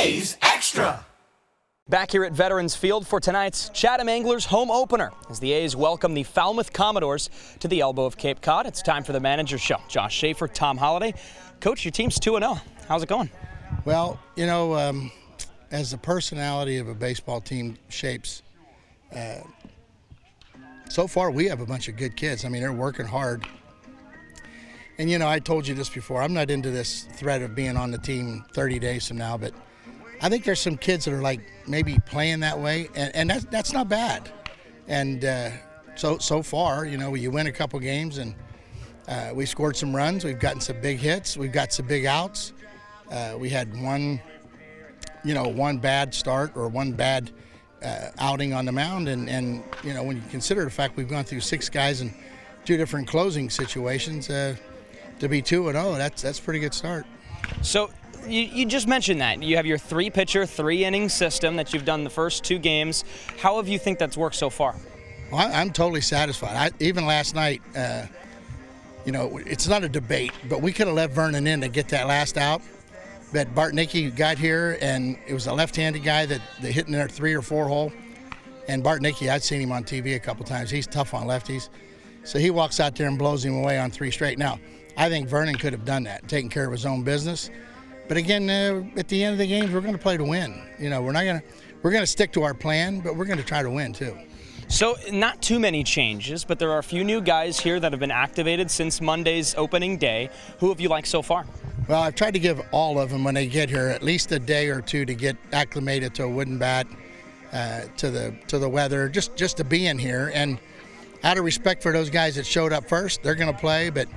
A's Extra. Back here at Veterans Field for tonight's Chatham Anglers home opener as the A's welcome the Falmouth Commodores to the elbow of Cape Cod. It's time for the manager's show. Josh Schaefer, Tom Holliday. Coach, your team's 2-0. How's it going? Well, you know, as the personality of a baseball team shapes, so far we have a bunch of good kids. I mean, they're working hard. And, you know, I told you this before. I'm not into this threat of being on the team 30 days from now, but I think there's some kids that are like maybe playing that way, and that's not bad. And so far, you know, you win a couple games and we scored some runs. We've gotten some big hits. We've got some big outs. We had one bad start or one bad outing on the mound, and you know, when you consider the fact we've gone through 6 guys in 2 different closing situations, to be 2-0, that's a pretty good start. So you just mentioned that. You have your 3-pitcher, 3-inning system that you've done the first 2 games. How have you think that's worked so far? Well, I'm totally satisfied. Even last night, you know, it's not a debate, but we could have left Vernon in to get that last out. But Bartnicki got here, and it was a left-handed guy that hit in their 3 or 4 hole. And Bartnicki, I'd seen him on TV a couple times. He's tough on lefties. So he walks out there and blows him away on 3 straight. Now, I think Vernon could have done that, taken care of his own business. But again, at the end of the games, we're going to play to win. You know, we're going to stick to our plan, but we're going to try to win too. So not too many changes, but there are a few new guys here that have been activated since Monday's opening day. Who have you liked so far? Well, I've tried to give all of them when they get here at least a day or 2 to get acclimated to a wooden bat, to the weather, just to be in here. And out of respect for those guys that showed up first, they're going to play. But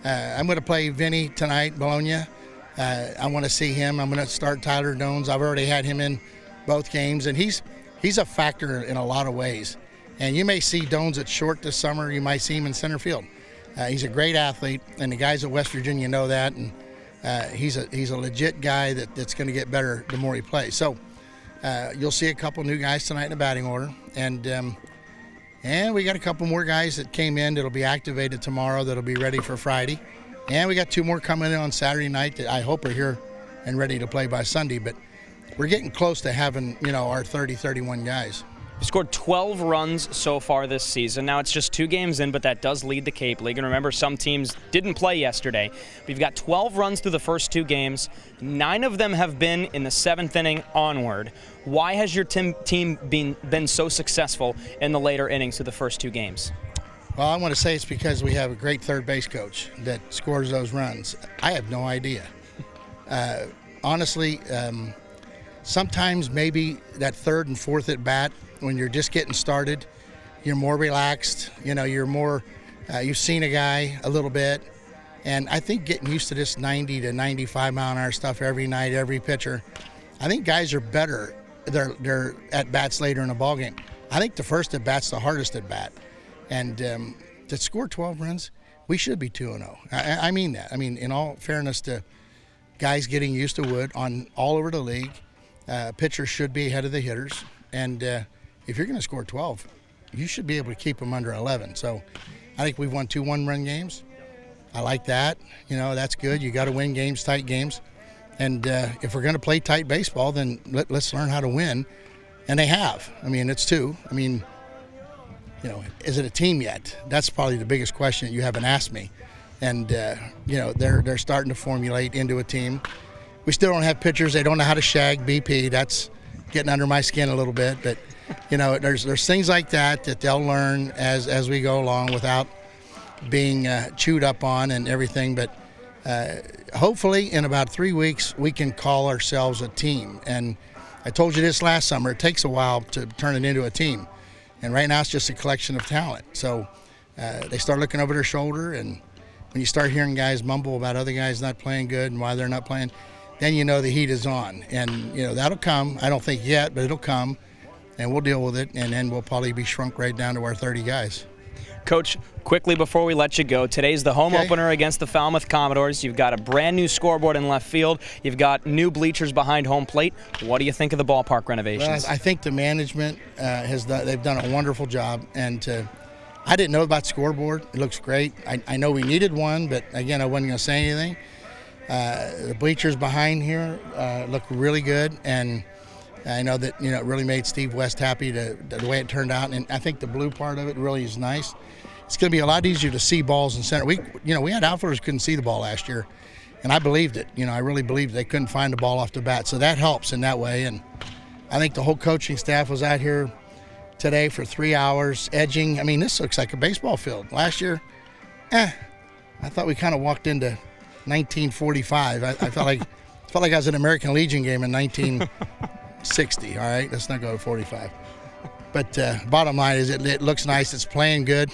I'm going to play Vinny tonight, Bologna. I want to see him. I'm going to start Tyler Dones. I've already had him in both games, and he's a factor in a lot of ways. And you may see Dones at short this summer. You might see him in center field. He's a great athlete, and the guys at West Virginia know that. And he's a legit guy that's going to get better the more he plays. So you'll see a couple new guys tonight in the batting order, and we got a couple more guys that came in that'll be activated tomorrow that'll be ready for Friday. And we got 2 more coming in on Saturday night that I hope are here and ready to play by Sunday. But we're getting close to having, you know, our 30, 31 guys. You scored 12 runs so far this season. Now it's just 2 games in, but that does lead the Cape League. And remember, some teams didn't play yesterday. We've got 12 runs through the first 2 games. 9 of them have been in the 7th inning onward. Why has your team been so successful in the later innings through the first 2 games? Well, I want to say it's because we have a great third base coach that scores those runs. I have no idea. Honestly, sometimes maybe that 3rd and 4th at bat, when you're just getting started, you're more relaxed. You know, you're more, you've seen a guy a little bit. And I think getting used to this 90 to 95 mile an hour stuff every night, every pitcher, I think guys are better. They're at bats later in a ball game. I think the first at bat's the hardest at bat. And to score 12 runs, we should be 2-0. I mean that. I mean, in all fairness to guys getting used to wood on all over the league, pitchers should be ahead of the hitters. And if you're going to score 12, you should be able to keep them under 11. So I think we've won 2 one-run games. I like that. You know, that's good. You got to win games, tight games. And if we're going to play tight baseball, then let's learn how to win. And they have. I mean, it's 2. I mean, you know, is it a team yet? That's probably the biggest question you haven't asked me. And, you know, they're starting to formulate into a team. We still don't have pitchers. They don't know how to shag BP. That's getting under my skin a little bit. But, you know, there's things like that they'll learn as we go along without being chewed up on and everything. But hopefully in about 3 weeks we can call ourselves a team. And I told you this last summer. It takes a while to turn it into a team. And right now it's just a collection of talent. So they start looking over their shoulder, and when you start hearing guys mumble about other guys not playing good and why they're not playing, then you know the heat is on. And, you know, that'll come. I don't think yet, but it'll come, and we'll deal with it, and then we'll probably be shrunk right down to our 30 guys. Coach, quickly before we let you go, today's the home opener against the Falmouth Commodores. You've got a brand new scoreboard in left field. You've got new bleachers behind home plate. What do you think of the ballpark renovations? Well, I think the management they've done a wonderful job. And I didn't know about the scoreboard. It looks great. I know we needed one, but again, I wasn't going to say anything. The bleachers behind here look really good, and I know that it really made Steve West happy the way it turned out, and I think the blue part of it really is nice. It's going to be a lot easier to see balls in center. We had outfielders who couldn't see the ball last year, and I believed it. I really believed they couldn't find the ball off the bat, so that helps in that way. And I think the whole coaching staff was out here today for 3 hours edging. I mean, this looks like a baseball field. Last year, I thought we kind of walked into 1945. I felt like I was at an American Legion game in 1960. All right, let's not go to 45. But bottom line is, it looks nice. It's playing good.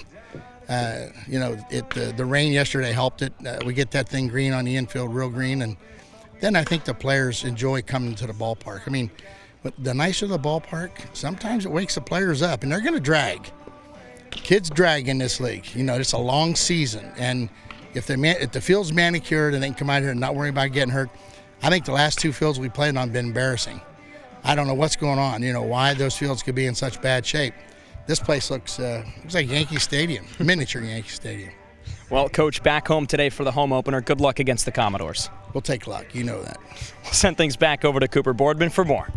The rain yesterday helped it. We get that thing green on the infield, real green, and then I think the players enjoy coming to the ballpark. I mean, but the nicer the ballpark, sometimes it wakes the players up, and they're going to drag. Kids drag in this league. It's a long season, and if the field's manicured and they can come out here and not worry about getting hurt, I think the last 2 fields we played on have been embarrassing. I don't know what's going on. Why those fields could be in such bad shape. This place looks like Yankee Stadium, miniature Yankee Stadium. Well, Coach, back home today for the home opener. Good luck against the Commodores. We'll take luck. You know that. We'll send things back over to Cooper Boardman for more.